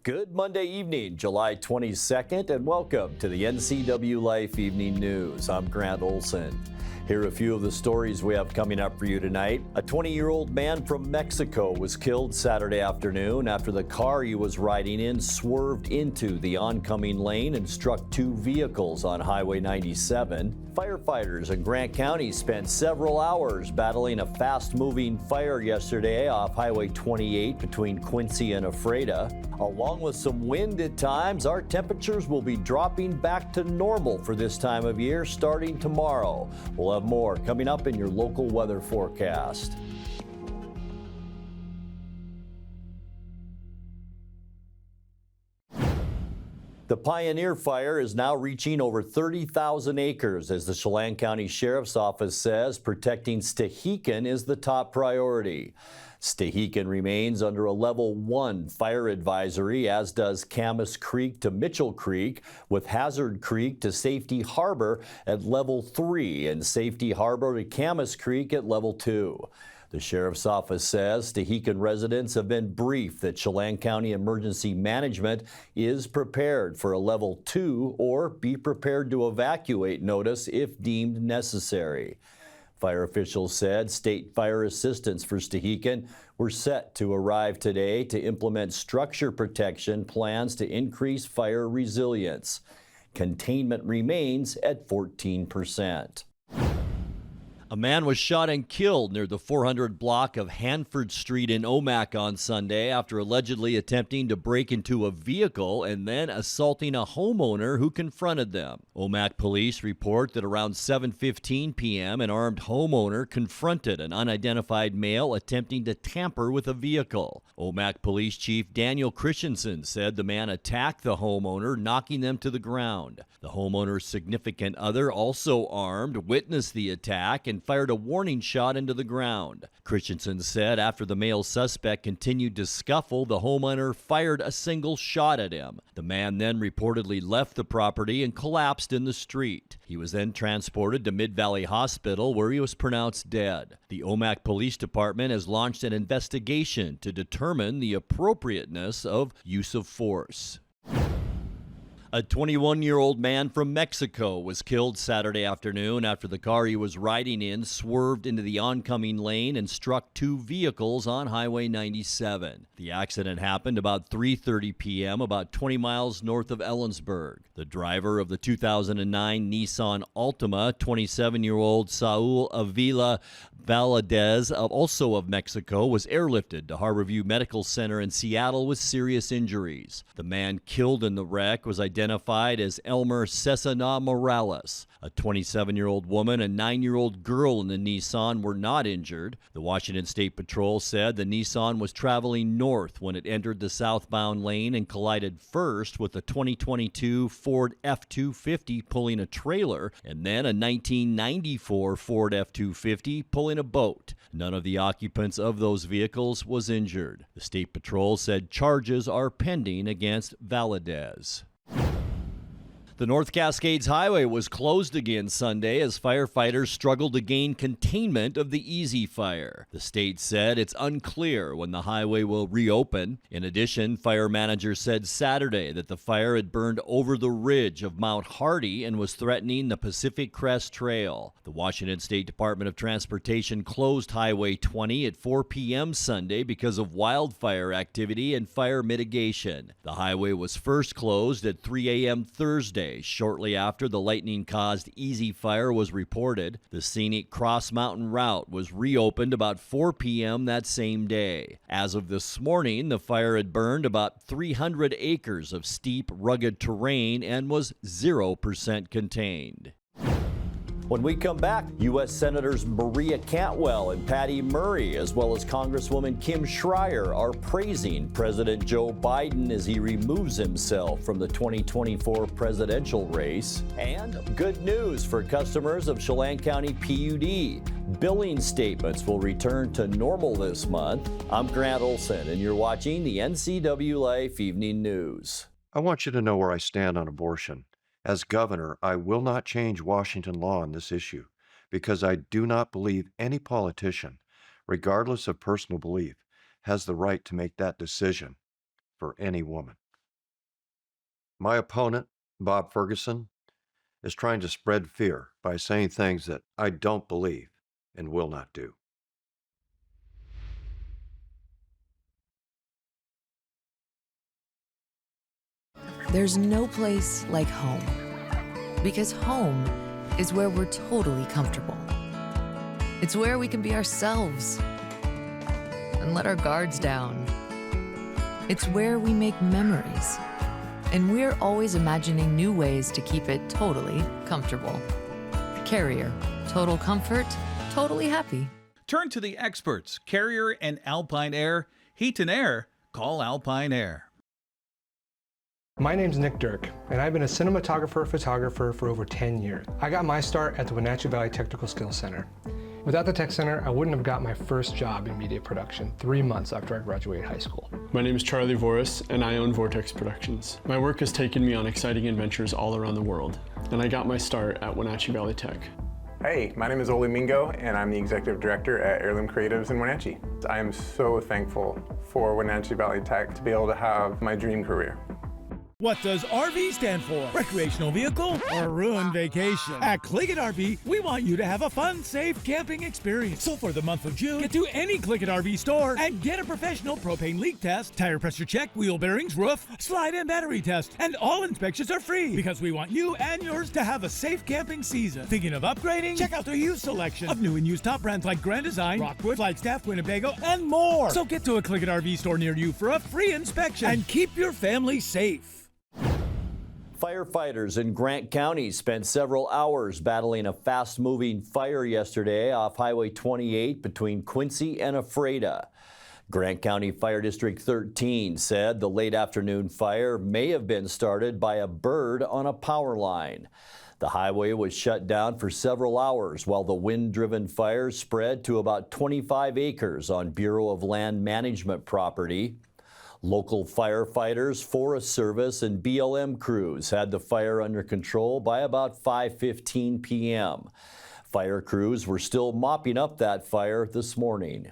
Good Monday evening, July 22nd, and welcome to the NCWLIFE Evening News. I'm Grant Olson. Here are a few of the stories we have coming up for you tonight. A 20-year-old man from Mexico was killed Saturday afternoon after the car he was riding in swerved into the oncoming lane and struck two vehicles on Highway 97. Firefighters in Grant County spent several hours battling a fast-moving fire yesterday off Highway 28 between Quincy and Ephrata. Along with some wind at times, our temperatures will be dropping back to normal for this time of year starting tomorrow. We'll have more coming up in your local weather forecast. The Pioneer Fire is now reaching over 30,000 acres. As the Chelan County Sheriff's Office says, protecting Stehekin is the top priority. Stehekin remains under a Level 1 fire advisory, as does Camas Creek to Mitchell Creek, with Hazard Creek to Safety Harbor at Level 3 and Safety Harbor to Camas Creek at Level 2. The Sheriff's Office says Stehekin residents have been briefed that Chelan County Emergency Management is prepared for a Level 2 or be prepared to evacuate notice if deemed necessary. Fire officials said state fire assistants for Stehekin were set to arrive today to implement structure protection plans to increase fire resilience. Containment remains at 14%. A man was shot and killed near the 400 block of Hanford Street in Omak on Sunday after allegedly attempting to break into a vehicle and then assaulting a homeowner who confronted them. Omak police report that around 7:15 p.m. an armed homeowner confronted an unidentified male attempting to tamper with a vehicle. Omak Police Chief Daniel Christensen said the man attacked the homeowner, knocking them to the ground. The homeowner's significant other, also armed, witnessed the attack and fired a warning shot into the ground. Christensen said after the male suspect continued to scuffle, the homeowner fired a single shot at him. The man then reportedly left the property and collapsed in the street. He was then transported to Mid-Valley Hospital, where he was pronounced dead. The Omak Police Department has launched an investigation to determine the appropriateness of use of force. A 21-year-old man from Mexico was killed Saturday afternoon after the car he was riding in swerved into the oncoming lane and struck two vehicles on Highway 97. The accident happened about 3:30 p.m. about 20 miles north of Ellensburg. The driver of the 2009 Nissan Altima, 27-year-old Saul Avila Valadez, also of Mexico, was airlifted to Harborview Medical Center in Seattle with serious injuries. The man killed in the wreck was identified as Elmer Cesana Morales. A 27-year-old woman and 9-year-old girl in the Nissan were not injured. The Washington State Patrol said the Nissan was traveling north when it entered the southbound lane and collided first with a 2022 Ford F-250 pulling a trailer, and then a 1994 Ford F-250 pulling a boat. None of the occupants of those vehicles was injured. The State Patrol said charges are pending against Valadez. The North Cascades Highway was closed again Sunday as firefighters struggled to gain containment of the Easy Fire. The state said it's unclear when the highway will reopen. In addition, fire managers said Saturday that the fire had burned over the ridge of Mount Hardy and was threatening the Pacific Crest Trail. The Washington State Department of Transportation closed Highway 20 at 4 p.m. Sunday because of wildfire activity and fire mitigation. The highway was first closed at 3 a.m. Thursday, shortly after the lightning-caused Easy Fire was reported. The scenic Cross Mountain route was reopened about 4 p.m. that same day. As of this morning, the fire had burned about 300 acres of steep, rugged terrain and was 0% contained. When we come back, U.S. Senators Maria Cantwell and Patty Murray, as well as Congresswoman Kim Schreier, are praising President Joe Biden as he removes himself from the 2024 presidential race. And good news for customers of Chelan County PUD. Billing statements will return to normal this month. I'm Grant Olson, and you're watching the NCWLIFE Evening News. I want you to know where I stand on abortion. As governor, I will not change Washington law on this issue because I do not believe any politician, regardless of personal belief, has the right to make that decision for any woman. My opponent, Bob Ferguson, is trying to spread fear by saying things that I don't believe and will not do. There's no place like home, because home is where we're totally comfortable. It's where we can be ourselves and let our guards down. It's where we make memories, and we're always imagining new ways to keep it totally comfortable. Carrier, total comfort, totally happy. Turn to the experts, Carrier and Alpine Air. Heat and air, call Alpine Air. My name's Nick Dirk, and I've been a cinematographer-photographer for over 10 years. I got my start at the Wenatchee Valley Technical Skills Center. Without the Tech Center, I wouldn't have got my first job in media production 3 months after I graduated high school. My name is Charlie Voris, and I own Vortex Productions. My work has taken me on exciting adventures all around the world, and I got my start at Wenatchee Valley Tech. Hey, my name is Oli Mingo, and I'm the Executive Director at Heirloom Creatives in Wenatchee. I am so thankful for Wenatchee Valley Tech to be able to have my dream career. What does RV stand for? Recreational vehicle or ruined vacation? At Click It RV, we want you to have a fun, safe camping experience. So for the month of June, get to any Click It RV store and get a professional propane leak test, tire pressure check, wheel bearings, roof, slide and battery test. And all inspections are free because we want you and yours to have a safe camping season. Thinking of upgrading? Check out the used selection of new and used top brands like Grand Design, Rockwood, Flagstaff, Winnebago, and more. So get to a Click It RV store near you for a free inspection and keep your family safe. Firefighters in Grant County spent several hours battling a fast-moving fire yesterday off Highway 28 between Quincy and Ephrata. Grant County Fire District 13 said the late afternoon fire may have been started by a bird on a power line. The highway was shut down for several hours while the wind-driven fire spread to about 25 acres on Bureau of Land Management property. Local firefighters, Forest Service, and BLM crews had the fire under control by about 5:15 p.m. Fire crews were still mopping up that fire this morning.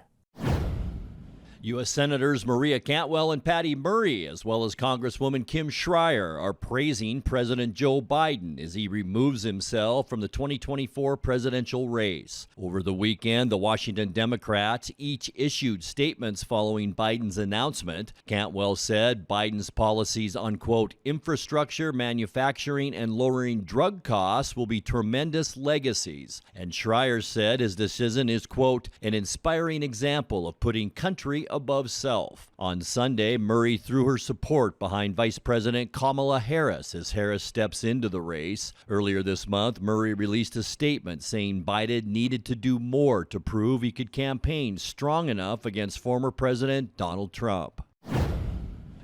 U.S. Senators Maria Cantwell and Patty Murray, as well as Congresswoman Kim Schreier, are praising President Joe Biden as he removes himself from the 2024 presidential race. Over the weekend, the Washington Democrats each issued statements following Biden's announcement. Cantwell said Biden's policies on, quote, infrastructure, manufacturing, and lowering drug costs will be tremendous legacies. And Schreier said his decision is, quote, an inspiring example of putting country above self. On Sunday, Murray threw her support behind Vice President Kamala Harris as Harris steps into the race. Earlier this month, Murray released a statement saying Biden needed to do more to prove he could campaign strong enough against former President Donald Trump.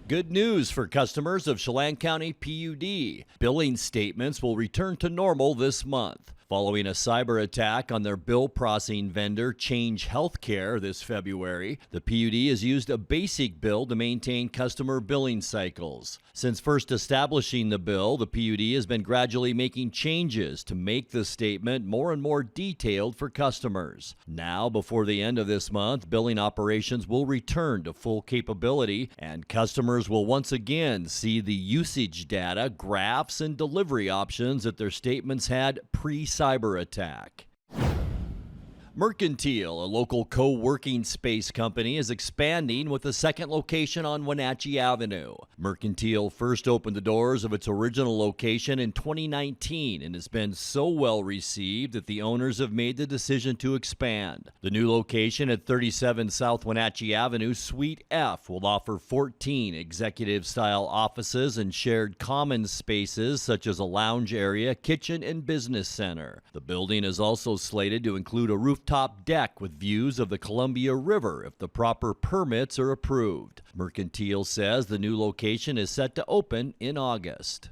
Good news for customers of Chelan County PUD. Billing statements will return to normal this month. Following a cyber attack on their bill processing vendor, Change Healthcare, this February, the PUD has used a basic bill to maintain customer billing cycles. Since first establishing the bill, the PUD has been gradually making changes to make the statement more and more detailed for customers. Now, before the end of this month, billing operations will return to full capability, and customers will once again see the usage data, graphs, and delivery options that their statements had pre-cyber attack. Mercantile, a local co-working space company, is expanding with a second location on Wenatchee Avenue. Mercantile first opened the doors of its original location in 2019 and has been so well received that the owners have made the decision to expand. The new location at 37 South Wenatchee Avenue, Suite F, will offer 14 executive-style offices and shared common spaces such as a lounge area, kitchen, and business center. The building is also slated to include a rooftop deck with views of the Columbia River if the proper permits are approved. Mercantile says the new location is set to open in August.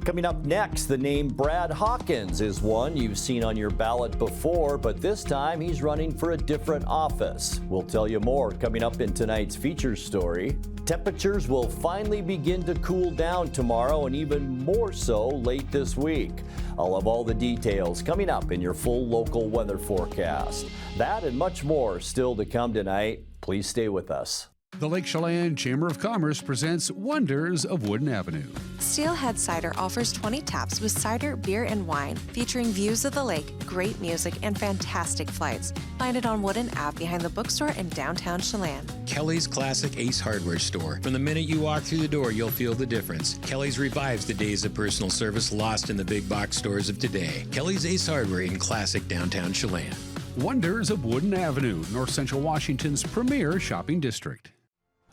Coming up next, the name Brad Hawkins is one you've seen on your ballot before, but this time he's running for a different office. We'll tell you more coming up in tonight's feature story. Temperatures will finally begin to cool down tomorrow and even more so late this week. I'll have all the details coming up in your full local weather forecast. That and much more still to come tonight. Please stay with us. The Lake Chelan Chamber of Commerce presents Wonders of Wooden Avenue. Steelhead Cider offers 20 taps with cider, beer, and wine, featuring views of the lake, great music, and fantastic flights. Find it on Wooden Ave behind the bookstore in downtown Chelan. Kelly's Classic Ace Hardware Store. From the minute you walk through the door, you'll feel the difference. Kelly's revives the days of personal service lost in the big box stores of today. Kelly's Ace Hardware in classic downtown Chelan. Wonders of Wooden Avenue, North Central Washington's premier shopping district.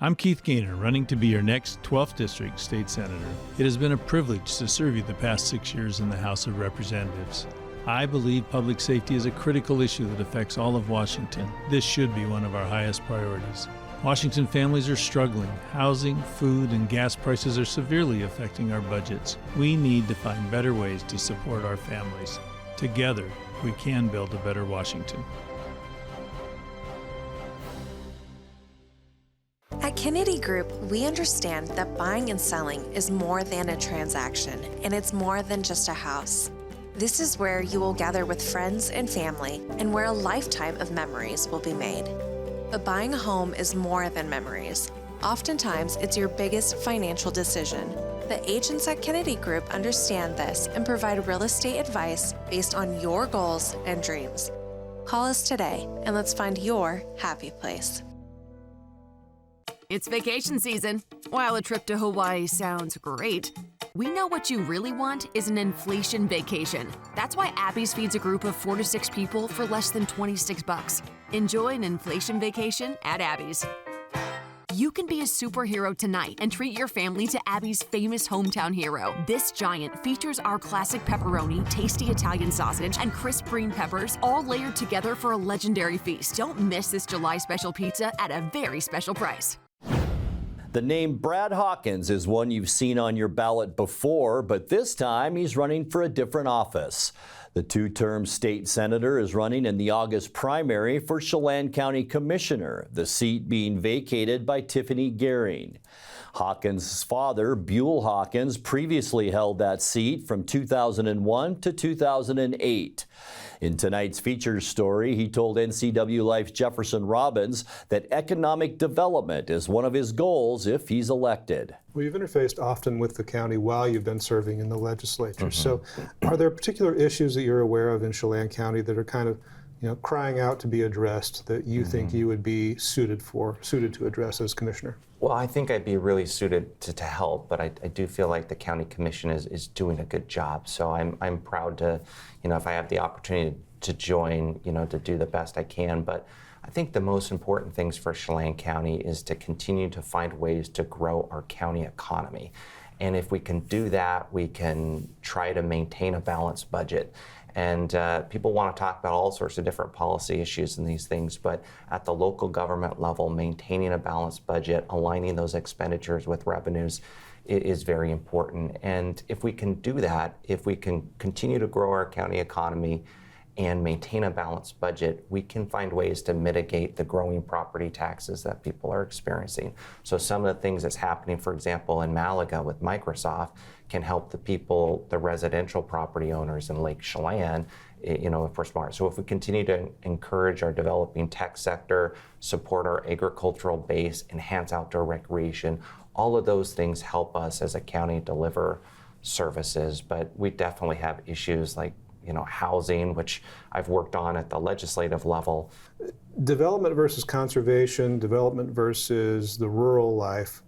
I'm Keith Gaynor, running to be your next 12th District State Senator. It has been a privilege to serve you the past 6 years in the House of Representatives. I believe public safety is a critical issue that affects all of Washington. This should be one of our highest priorities. Washington families are struggling. Housing, food, and gas prices are severely affecting our budgets. We need to find better ways to support our families. Together, we can build a better Washington. At Kennedy Group, we understand that buying and selling is more than a transaction, and it's more than just a house. This is where you will gather with friends and family, and where a lifetime of memories will be made. But buying a home is more than memories. Oftentimes, it's your biggest financial decision. The agents at Kennedy Group understand this and provide real estate advice based on your goals and dreams. Call us today, and let's find your happy place. It's vacation season. While a trip to Hawaii sounds great, we know what you really want is an inflation vacation. That's why Abby's feeds a group of 4 to 6 people for less than $26. Enjoy an inflation vacation at Abby's. You can be a superhero tonight and treat your family to Abby's famous hometown hero. This giant features our classic pepperoni, tasty Italian sausage, and crisp green peppers, all layered together for a legendary feast. Don't miss this July special pizza at a very special price. The name Brad Hawkins is one you've seen on your ballot before, but this time he's running for a different office. The two-term state senator is running in the August primary for Chelan County Commissioner, the seat being vacated by Tiffany Gehring. Hawkins' father, Buell Hawkins, previously held that seat from 2001 to 2008. In tonight's featured story, he told NCWLIFe's Jefferson Robbins that economic development is one of his goals if he's elected. Well, you've interfaced often with the county while you've been serving in the legislature. So are there particular issues that you're aware of in Chelan County that are kind of, crying out to be addressed that you think you would be suited to address as commissioner? Well, I think I'd be really suited to help, but I do feel like the county commission is doing a good job. So I'm proud to, if I have the opportunity to join, to do the best I can. But I think the most important things for Chelan County is to continue to find ways to grow our county economy. And if we can do that, we can try to maintain a balanced budget. And people want to talk about all sorts of different policy issues and these things, but at the local government level, maintaining a balanced budget, aligning those expenditures with revenues is very important. And if we can do that, if we can continue to grow our county economy and maintain a balanced budget, we can find ways to mitigate the growing property taxes that people are experiencing. So some of the things that's happening, for example, in Malaga with Microsoft can help the people, the residential property owners in Lake Chelan, if we're smart. So if we continue to encourage our developing tech sector, support our agricultural base, enhance outdoor recreation, all of those things help us as a county deliver services. But we definitely have issues like housing, which I've worked on at the legislative level. Development versus conservation, development versus the rural life.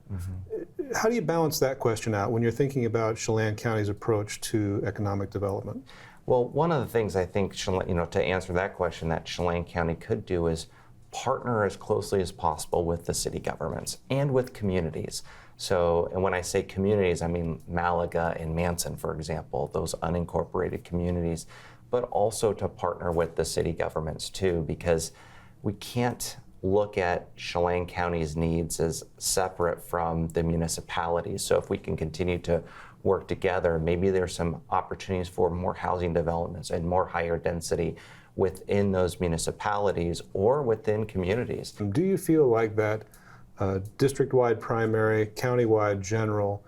How do you balance that question out when you're thinking about Chelan County's approach to economic development? Well, one of the things I think, to answer that question, that Chelan County could do is partner as closely as possible with the city governments and with communities. So, and when I say communities, I mean Malaga and Manson, for example, those unincorporated communities, but also to partner with the city governments too, because we can't look at Chelan County's needs as separate from the municipalities. So if we can continue to work together, maybe there's some opportunities for more housing developments and more higher density within those municipalities or within communities. Do you feel like that district-wide primary, county-wide general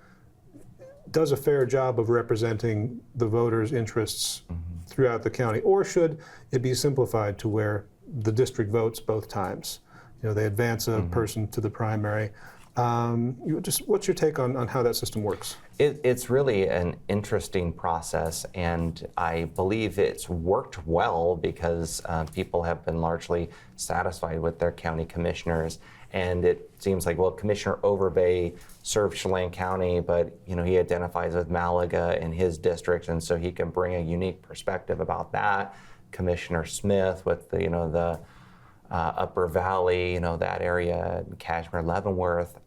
does a fair job of representing the voters' interests throughout the county? Or should it be simplified to where the district votes both times? they advance a person to the primary. What's your take on how that system works? It's really an interesting process, and I believe it's worked well because people have been largely satisfied with their county commissioners. And it seems like, well, Commissioner Overbay served Chelan County, but he identifies with Malaga in his district, and so he can bring a unique perspective about that. Commissioner Smith with the Upper Valley, that area, Kashmir, Leavenworth.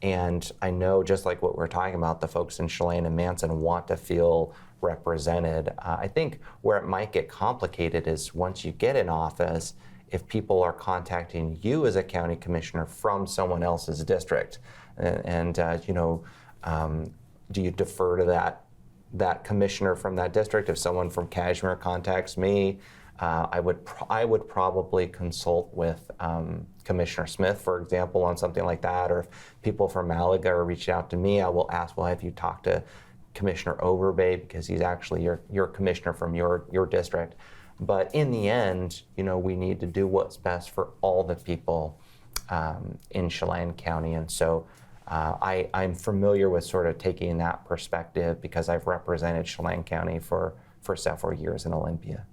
And I know, just like what we're talking about, the folks in Chelan and Manson want to feel represented. I think where it might get complicated is once you get in office, if people are contacting you as a county commissioner from someone else's district, and do you defer to that commissioner from that district? If someone from Kashmir contacts me, I would probably consult with Commissioner Smith, for example, on something like that. Or if people from Malaga are reaching out to me, I will ask, well, have you talked to Commissioner Overbay, because he's actually your commissioner from your district. But in the end, we need to do what's best for all the people in Chelan County. And so I'm familiar with sort of taking that perspective because I've represented Chelan County for several years in Olympia.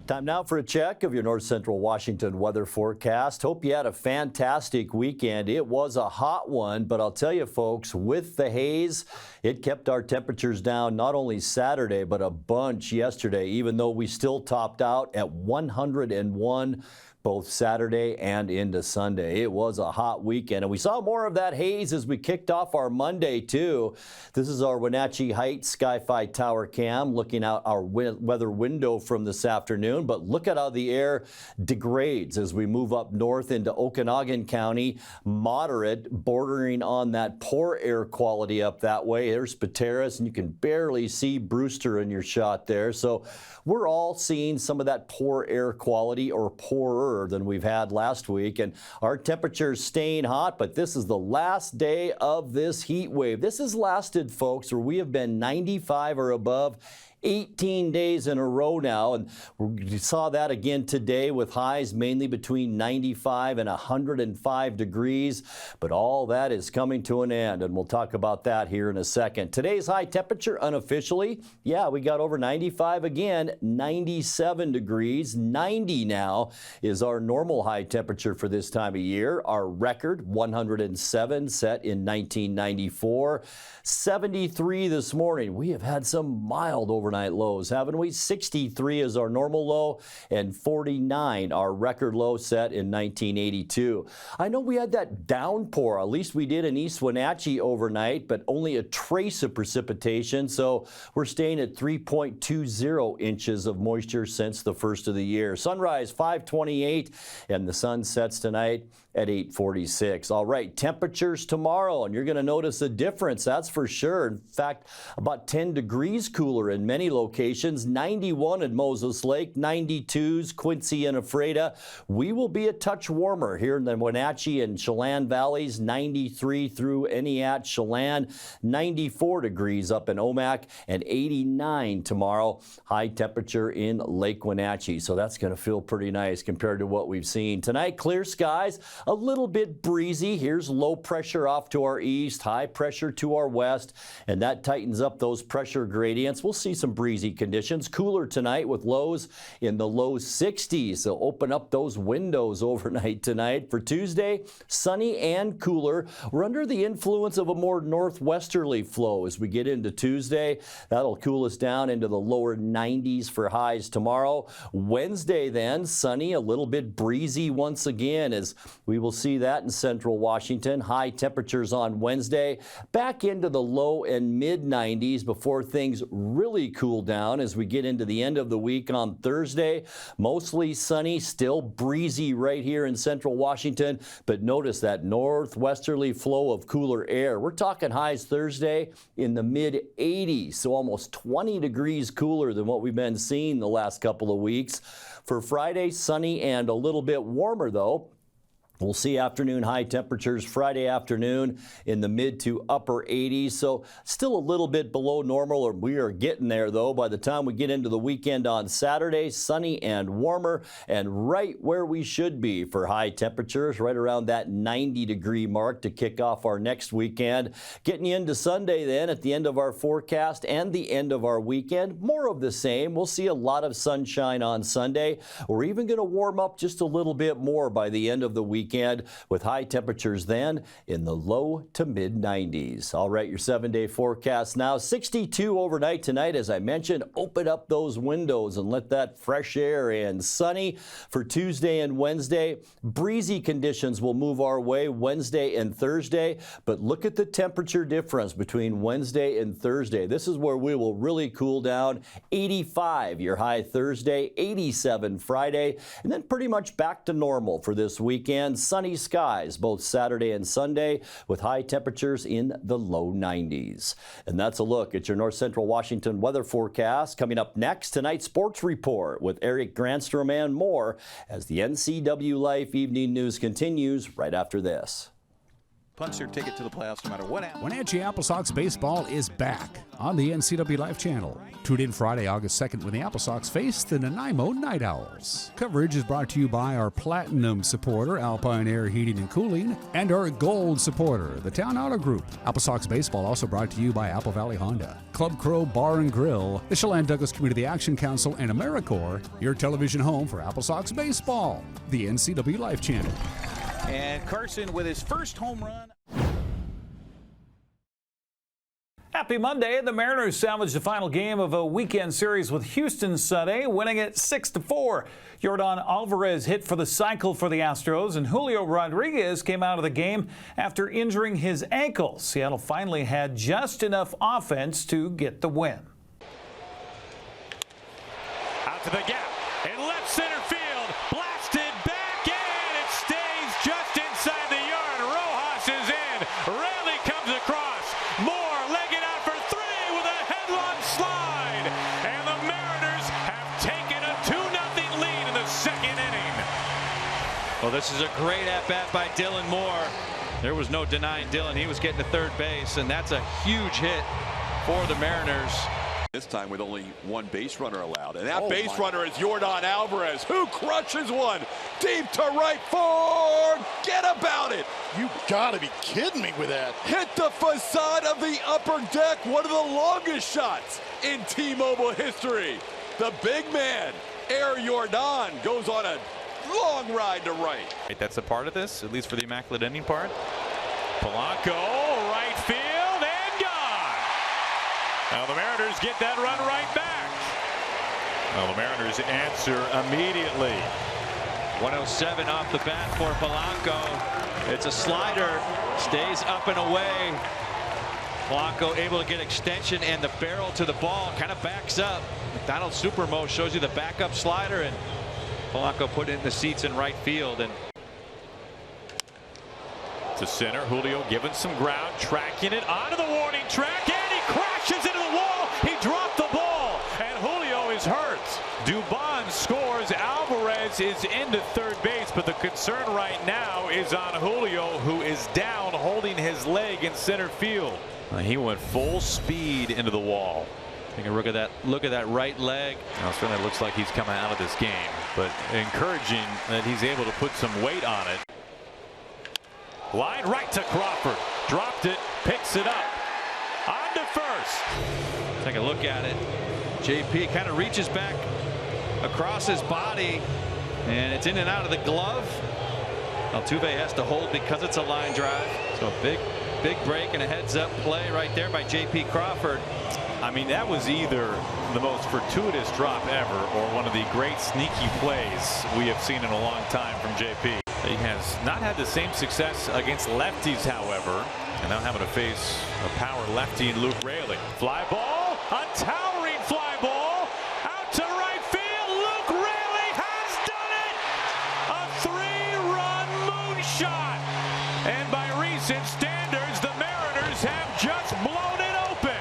Time now for a check of your North Central Washington weather forecast. Hope you had a fantastic weekend. It was a hot one, but I'll tell you folks, with the haze, it kept our temperatures down not only Saturday, but a bunch yesterday, even though we still topped out at 101 both Saturday and into Sunday. It was a hot weekend, and we saw more of that haze as we kicked off our Monday, too. This is our Wenatchee Heights Sky-Fi Tower cam looking out our weather window from this afternoon, but look at how the air degrades as we move up north into Okanagan County. Moderate, bordering on that poor air quality up that way. There's Pateras, and you can barely see Brewster in your shot there. So we're all seeing some of that poor air quality, or poorer than we've had last week, and our temperatures staying hot, but this is the last day of this heat wave. This has lasted, folks, where we have been 95 or above 18 days in a row now, and we saw that again today with highs mainly between 95 and 105 degrees, but all that is coming to an end, and we'll talk about that here in a second. Today's high temperature unofficially, we got over 95 again, 97 degrees. 90 now is our normal high temperature for this time of year. Our record, 107, set in 1994. 73 this morning. We have had some mild overnight lows, haven't we? 63 is our normal low, and 49 our record low set in 1982. I know we had that downpour, at least we did in East Wenatchee overnight, but only a trace of precipitation, so we're staying at 3.20 inches of moisture since the first of the year. Sunrise 5:28, and the sun sets tonight at 8:46. All right, temperatures tomorrow, and you're going to notice a difference, that's for sure. In fact, about 10 degrees cooler in many locations. 91 at Moses Lake, 92s Quincy and Ephrata. We will be a touch warmer here in the Wenatchee and Chelan valleys. 93 through Eniat, Chelan. 94 degrees up in Omak, and 89 tomorrow. High temperature in Lake Wenatchee. So that's going to feel pretty nice compared to what we've seen. Tonight, clear skies. A little bit breezy. Here's low pressure off to our east, high pressure to our west, and that tightens up those pressure gradients. We'll see some breezy conditions. Cooler tonight with lows in the low 60s. So open up those windows overnight tonight. For Tuesday, sunny and cooler. We're under the influence of a more northwesterly flow as we get into Tuesday. That'll cool us down into the lower 90s for highs tomorrow. Wednesday then, sunny, a little bit breezy once again, as we will see that in central Washington. High temperatures on Wednesday, back into the low and mid 90s before things really cool down as we get into the end of the week on Thursday. Mostly sunny, still breezy right here in central Washington, but notice that northwesterly flow of cooler air. We're talking highs Thursday in the mid 80s, so almost 20 degrees cooler than what we've been seeing the last couple of weeks. For Friday, sunny and a little bit warmer though. We'll see afternoon high temperatures Friday afternoon in the mid to upper 80s. So still a little bit below normal, or we are getting there though. By the time we get into the weekend on Saturday, sunny and warmer and right where we should be for high temperatures, right around that 90-degree mark to kick off our next weekend. Getting you into Sunday then at the end of our forecast and the end of our weekend, more of the same. We'll see a lot of sunshine on Sunday. We're even going to warm up just a little bit more by the end of the weekend, with high temperatures then in the low to mid 90s. All right, your 7-day forecast now. 62 overnight tonight, as I mentioned. Open up those windows and let that fresh air in. Sunny for Tuesday and Wednesday. Breezy conditions will move our way Wednesday and Thursday, but look at the temperature difference between Wednesday and Thursday. This is where we will really cool down. 85 your high Thursday, 87 Friday, and then pretty much back to normal for this weekend. Sunny skies both Saturday and Sunday with high temperatures in the low 90s. And that's a look at your North Central Washington weather forecast. Coming up next, tonight's sports report with Eric Granstrom and more as the NCWLIFE Evening News continues right after this. Punch their ticket to the playoffs no matter what happens. Wenatchee AppleSox baseball is back on the NCWLIFE channel. Tune in Friday, August 2nd when the AppleSox face the Nanaimo Night Owls. Coverage is brought to you by our Platinum supporter, Alpine Air Heating and Cooling, and our Gold supporter, the Town Auto Group. AppleSox baseball also brought to you by Apple Valley Honda, Club Crow Bar and Grill, the Chelan Douglas Community Action Council, and AmeriCorps, your television home for AppleSox baseball, the NCWLIFE channel. And Carson with his first home run. Happy Monday. The Mariners salvaged the final game of a weekend series with Houston Sunday, winning it 6-4. Yordan Alvarez hit for the cycle for the Astros, and Julio Rodriguez came out of the game after injuring his ankle. Seattle finally had just enough offense to get the win. Out to the gap in left center field, blasted back in. It stays just inside the yard. Rojas is in. Rarely comes across. Moore legged out for three with a headlong slide. And the Mariners have taken a 2-0 lead in the second inning. Well, this is a great at-bat by Dylan Moore. There was no denying Dylan. He was getting to third base, and that's a huge hit for the Mariners. This time with only one base runner allowed. And that base runner is Yordan Alvarez, who crushes one deep to right. Forget about it. You gotta be kidding me with that. Hit the facade of the upper deck. One of the longest shots in T-Mobile history. The big man, Air Yordan, goes on a long ride to right. That's a part of this, at least for the immaculate ending part. Polanco, right field, and gone. Now the Mariners get that run right back. Well, the Mariners answer immediately. 107 off the bat for Polanco. It's a slider, stays up and away. Polanco able to get extension, and the barrel to the ball kind of backs up. McDonald's Supermo shows you the backup slider, and Polanco put it in the seats in right field. And to center, Julio giving some ground, tracking it onto the warning track, and he crashes into the wall. He dropped the ball, and Julio is hurt. Dubon scores. Alvarez is into third base, but the concern right now is on Julio, who is down holding his leg in center field. He went full speed into the wall. Take a look at that right leg. Now it certainly looks like he's coming out of this game, but encouraging that he's able to put some weight on it. Line right to Crawford. Dropped it, picks it up. On to first. Take a look at it. JP kind of reaches back across his body, and it's in and out of the glove. Altuve has to hold because it's a line drive. So a big break and a heads-up play right there by JP Crawford. I mean, that was either the most fortuitous drop ever or one of the great sneaky plays we have seen in a long time from JP. He has not had the same success against lefties, however, and now having to face a power lefty in Luke Raley. Fly ball, a towering fly ball, out to right field. Luke Raley has done it! A 3-run moonshot! And by recent standards, the Mariners have just blown it open.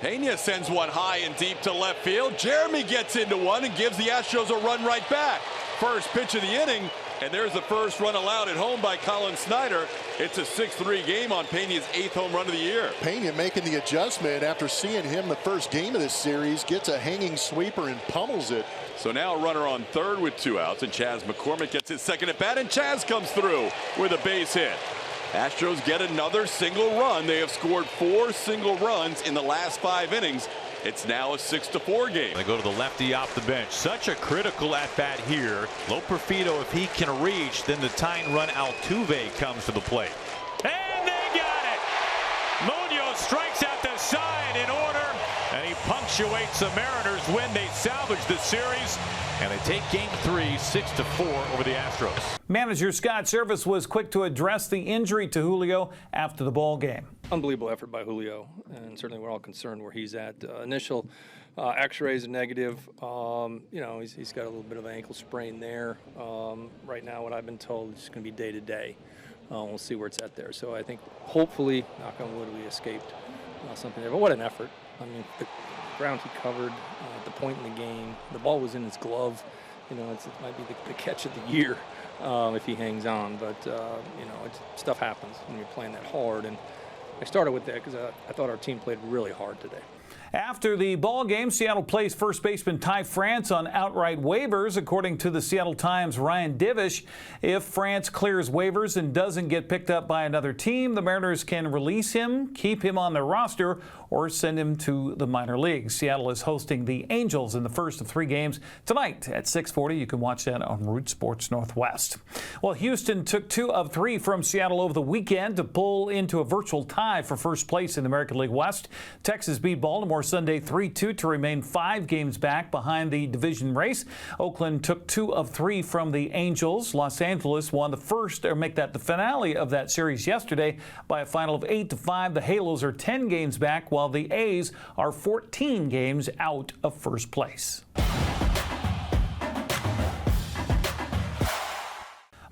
Pena sends one high and deep to left field. Jeremy gets into one and gives the Astros a run right back. First pitch of the inning, And there's the first run allowed at home by Colin Snyder. It's a 6-3 game on Pena's 8th home run of the year. Pena making the adjustment after seeing him the first game of this series, gets a hanging sweeper and pummels it. So now a runner on third with 2 outs, and Chaz McCormick gets his second at bat, and Chaz comes through with a base hit. Astros get another single run. They have scored 4 single runs in the last 5 innings. It's now a 6-4 game. They go to the lefty off the bench. Such a critical at-bat here. Loperfido, if he can reach, then the tying run Altuve comes to the plate. And they got it! Munoz strikes out the side in order, and he punctuates the Mariners' win. They salvage the series, and they take Game 3, 6-4 over the Astros. Manager Scott Service was quick to address the injury to Julio after the ball game. Unbelievable effort by Julio, and certainly we're all concerned where he's at. Initial X-rays are negative. He's got a little bit of an ankle sprain there. Right now, what I've been told, is going to be day to day. We'll see where it's at there. So I think hopefully, knock on wood, we escaped something there. But what an effort! I mean, the ground he covered at the point in the game. The ball was in his glove. It might be the catch of the year if he hangs on. But stuff happens when you're playing that hard. And I started with that because I thought our team played really hard today. After the ball game, Seattle placed first baseman Ty France on outright waivers, according to the Seattle Times' Ryan Divish. If France clears waivers and doesn't get picked up by another team, the Mariners can release him, keep him on their roster, or send him to the minor leagues. Seattle is hosting the Angels in the first of 3 games tonight at 6:40. You can watch that on Root Sports Northwest. Well, Houston took 2 of 3 from Seattle over the weekend to pull into a virtual tie for first place in the American League West. Texas beat Baltimore Sunday 3-2 to remain 5 games back behind the division race. Oakland took 2 of 3 from the Angels. Los Angeles won the finale of that series yesterday by a final of 8-5. The Halos are 10 games back, while the A's are 14 games out of first place.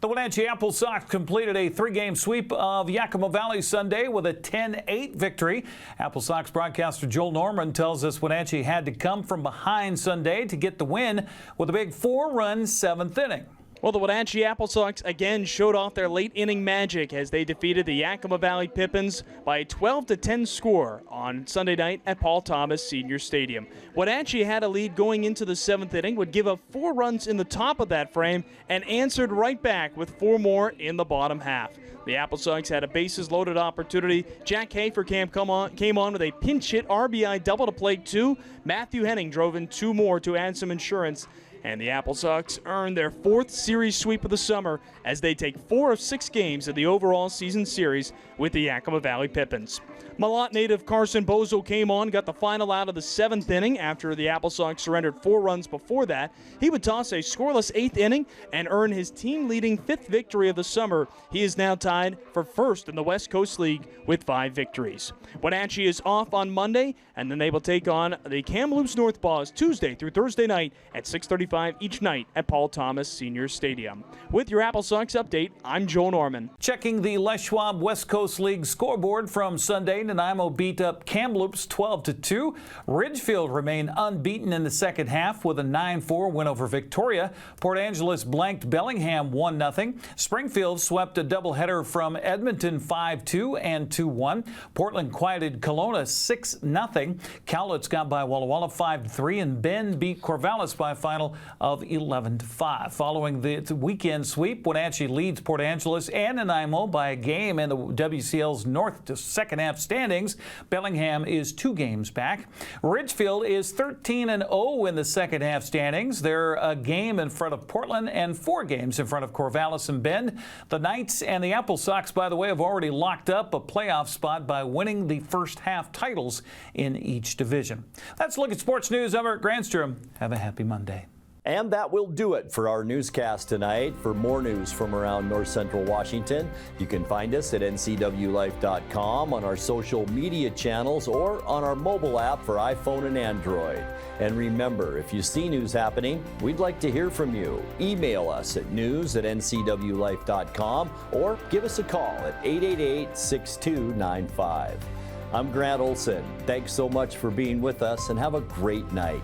The Wenatchee AppleSox completed a 3-game sweep of Yakima Valley Sunday with a 10-8 victory. AppleSox broadcaster Joel Norman tells us Wenatchee had to come from behind Sunday to get the win with a big 4-run 7th inning. Well, the Wenatchee AppleSox again showed off their late inning magic as they defeated the Yakima Valley Pippins by a 12-10 score on Sunday night at Paul Thomas Senior Stadium. Wenatchee had a lead going into the 7th inning, would give up 4 runs in the top of that frame, and answered right back with 4 more in the bottom half. The AppleSox had a bases-loaded opportunity. Jack Haferkamp came on with a pinch hit RBI double to plate 2. Matthew Henning drove in 2 more to add some insurance. And the AppleSox earned their 4th series sweep of the summer as they take 4 of 6 games of the overall season series with the Yakima Valley Pippins. Malott native Carson Bozo came on, got the final out of the 7th inning after the AppleSox surrendered 4 runs before that. He would toss a scoreless 8th inning and earn his team-leading 5th victory of the summer. He is now tied for 1st in the West Coast League with 5 victories. Wenatchee is off on Monday, and then they will take on the Kamloops Northpaws Tuesday through Thursday night at 6:35 each night at Paul Thomas Senior Stadium. With your AppleSox update, I'm Joel Norman. Checking the Les Schwab West Coast League scoreboard from Sunday, Nanaimo beat up Kamloops 12-2. Ridgefield remained unbeaten in the second half with a 9-4 win over Victoria. Port Angeles blanked Bellingham 1-0. Springfield swept a doubleheader from Edmonton 5-2 and 2-1. Portland quieted Kelowna 6-0. Cowlitz got by Walla Walla 5-3, and Bend beat Corvallis by a final of 11-5. Following the weekend sweep, Wenatchee leads Port Angeles and Nanaimo by a game in the WCL's North to second half standings. Bellingham is 2 games back. Ridgefield is 13-0 in the second half standings. They're a game in front of Portland and 4 games in front of Corvallis and Bend. The Knights and the AppleSox, by the way, have already locked up a playoff spot by winning the first half titles in each division. That's a look at sports news. I'm Eric Granstrom. Have a happy Monday. And that will do it for our newscast tonight. For more news from around North Central Washington, you can find us at NCWLIFE.com, on our social media channels, or on our mobile app for iPhone and Android. And remember, if you see news happening, we'd like to hear from you. Email us at news@ncwlife.com or give us a call at 888-6295. I'm Grant Olson. Thanks so much for being with us, and have a great night.